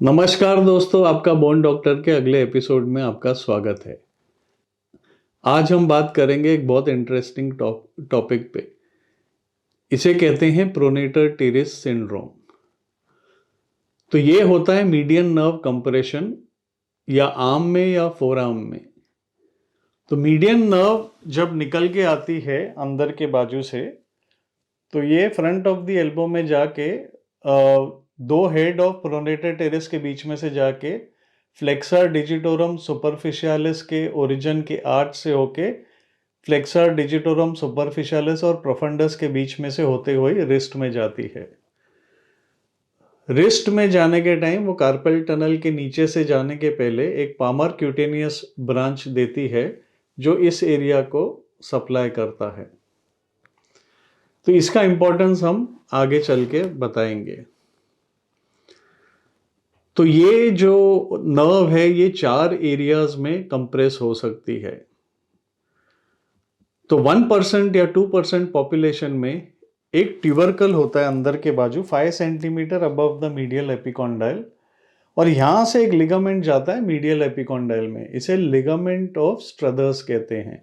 नमस्कार दोस्तों, आपका बोन डॉक्टर के अगले एपिसोड में आपका स्वागत है। आज हम बात करेंगे एक बहुत इंटरेस्टिंग टॉपिक पे। इसे कहते हैं प्रोनेटर टेरेस सिंड्रोम। तो ये होता है मीडियन नर्व कंप्रेशन या आर्म में या फोर आर्म में। तो मीडियन नर्व जब निकल के आती है अंदर के बाजू से, तो ये फ्रंट ऑफ द एल्बो में जाके दो हेड ऑफ प्रोनेटर टेरेस के बीच में से जाके फ्लेक्सर डिजिटोरम सुपरफिशियालिस के ओरिजिन के आर्च से होके फ्लेक्सर डिजिटोरम सुपरफिशियालिस और प्रोफंडस के बीच में से होते हुए रिस्ट में जाती है। रिस्ट में जाने के टाइम वो कार्पल टनल के नीचे से जाने के पहले एक पामर क्यूटेनियस ब्रांच देती है जो इस एरिया को सप्लाई करता है। तो इसका इंपॉर्टेंस हम आगे चल के बताएंगे। तो ये जो नर्व है ये 4 एरियाज में कंप्रेस हो सकती है। तो 1% या 2% पॉपुलेशन में एक ट्यूबरकल होता है अंदर के बाजू 5 centimetre above the medial epicondyle, और यहां से एक लिगामेंट जाता है मीडियल एपिकॉन्डाइल में। इसे लिगामेंट ऑफ स्ट्रदर्स कहते हैं।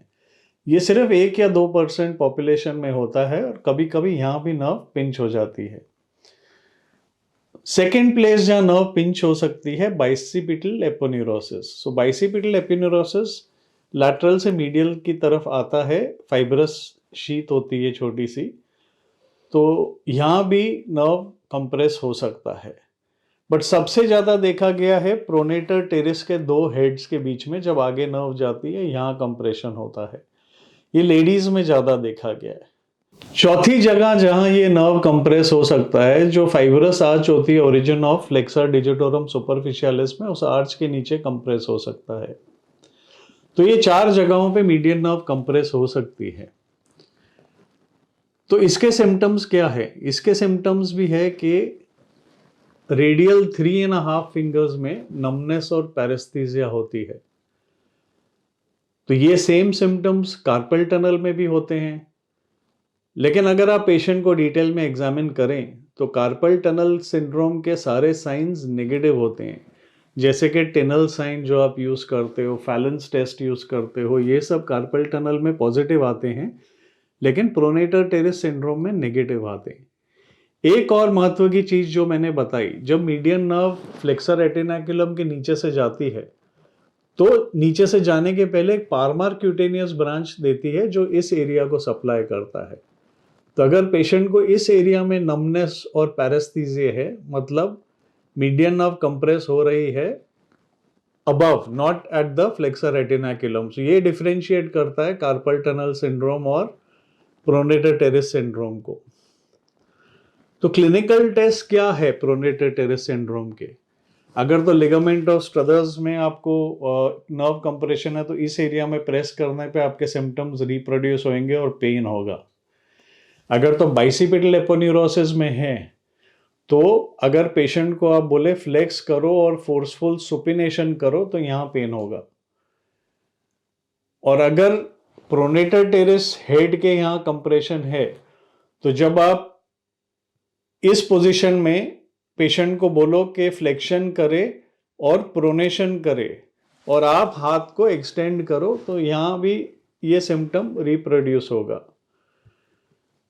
ये सिर्फ 1 या 2% पॉपुलेशन में होता है और कभी कभी यहां भी नर्व पिंच हो जाती है। सेकेंड प्लेस जहां नर्व पिंच हो सकती है बाइसिपिटल एपोन्यूरोसिस। सो बाइसिपिटल एपोन्यूरोसिस लैटरल से मीडियल की तरफ आता है, फाइब्रस शीथ होती है छोटी सी, तो यहां भी नर्व कंप्रेस हो सकता है। बट सबसे ज्यादा देखा गया है प्रोनेटर टेरेस के 2 हेड्स के बीच में, जब आगे नर्व जाती है यहां कंप्रेशन होता है। ये लेडीज में ज्यादा देखा गया है। चौथी जगह जहां ये नर्व कंप्रेस हो सकता है, जो फाइब्रस आर्च होती है ओरिजिन ऑफ फ्लेक्सर डिजिटोरम सुपरफिशियालिस में, उस आर्च के नीचे कंप्रेस हो सकता है। तो ये 4 जगहों पे मीडियन नर्व कंप्रेस हो सकती है। तो इसके सिम्टम्स क्या है? इसके सिम्टम्स भी है कि रेडियल 3.5 फिंगर्स में नमनेस और पैरेस्थीसिया होती है। तो ये सेम सिम्टम्स कार्पल टनल में भी होते हैं, लेकिन अगर आप पेशेंट को डिटेल में एग्जामिन करें तो कार्पल टनल सिंड्रोम के सारे साइंस नेगेटिव होते हैं। जैसे कि टेनल साइन जो आप यूज़ करते हो, फैलेंस टेस्ट यूज़ करते हो, ये सब कार्पल टनल में पॉजिटिव आते हैं, लेकिन प्रोनेटर टेरेस सिंड्रोम में नेगेटिव आते हैं। एक और महत्व की चीज़ जो मैंने बताई, जब मीडियन नर्व फ्लेक्सर रेटिनाकुलम के नीचे से जाती है तो नीचे से जाने के पहले एक पार्मर क्यूटेनियस ब्रांच देती है जो इस एरिया को सप्लाई करता है। तो अगर पेशेंट को इस एरिया में नमनेस और पैरेस्थीसिया है, मतलब मीडियन नर्व कंप्रेस हो रही है above, not at the flexor retinaculum, तो ये डिफरेंशिएट करता है कार्पल टनल सिंड्रोम और प्रोनेटर टेरेस सिंड्रोम को। तो क्लिनिकल टेस्ट क्या है प्रोनेटर टेरेस सिंड्रोम के? अगर तो लिगामेंट ऑफ स्ट्रदर्स में आपको नर्व कंप्रेशन है तो इस एरिया में प्रेस करने पे आपके सिम्टम्स रिप्रोड्यूस होंगे और पेन होगा। अगर तो बाइसिपिटल एपोन्यूरोसिस में है तो अगर पेशेंट को आप बोले फ्लेक्स करो और फोर्सफुल सुपिनेशन करो तो यहां पेन होगा। और अगर प्रोनेटर टेरेस हेड के यहां कंप्रेशन है तो जब आप इस पोजीशन में पेशेंट को बोलो कि फ्लेक्शन करे और प्रोनेशन करे और आप हाथ को एक्सटेंड करो तो यहां भी ये सिम्टम रिप्रोड्यूस होगा।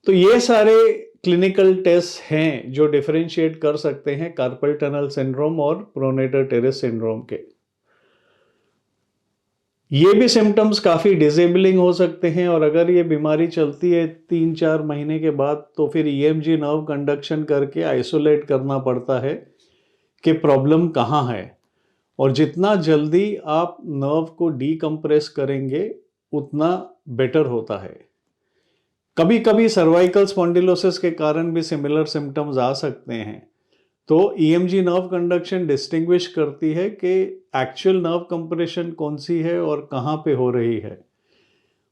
तो ये सारे क्लिनिकल टेस्ट हैं जो डिफरेंशिएट कर सकते हैं कार्पल टनल सिंड्रोम और प्रोनेटर टेरेस सिंड्रोम के। ये भी सिम्टम्स काफ़ी डिसेबलिंग हो सकते हैं, और अगर ये बीमारी चलती है 3-4 महीने के बाद तो फिर ईएमजी नर्व कंडक्शन करके आइसोलेट करना पड़ता है कि प्रॉब्लम कहाँ है। और जितना जल्दी आप नर्व को डीकम्प्रेस करेंगे उतना बेटर होता है। कभी कभी सर्वाइकल स्पॉन्डिलोसिस के कारण भी सिमिलर सिम्टम्स आ सकते हैं। तो ईएमजी नर्व कंडक्शन डिस्टिंग्विश करती है कि एक्चुअल नर्व कंप्रेशन कौन सी है और कहाँ पे हो रही है,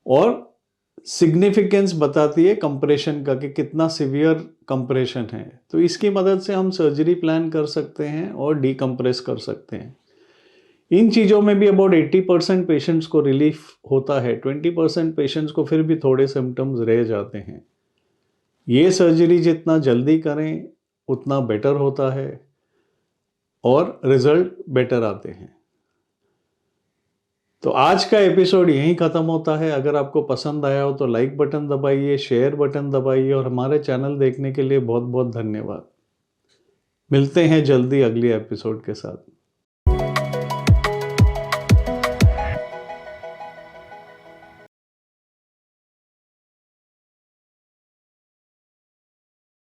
और सिग्निफिकेंस बताती है कंप्रेशन का कि कितना सिवियर कंप्रेशन है। तो इसकी मदद से हम सर्जरी प्लान कर सकते हैं और डीकम्प्रेस कर सकते हैं। इन चीज़ों में भी अबाउट 80% पेशेंट्स को रिलीफ होता है, 20% पेशेंट्स को फिर भी थोड़े सिम्टम्स रह जाते हैं। ये सर्जरी जितना जल्दी करें उतना बेटर होता है, और रिजल्ट बेटर आते हैं। तो आज का एपिसोड यहीं ख़त्म होता है। अगर आपको पसंद आया हो तो लाइक बटन दबाइए, शेयर बटन दबाइए और हमारे चैनल देखने के लिए बहुत बहुत धन्यवाद। मिलते हैं जल्दी अगली एपिसोड के साथ।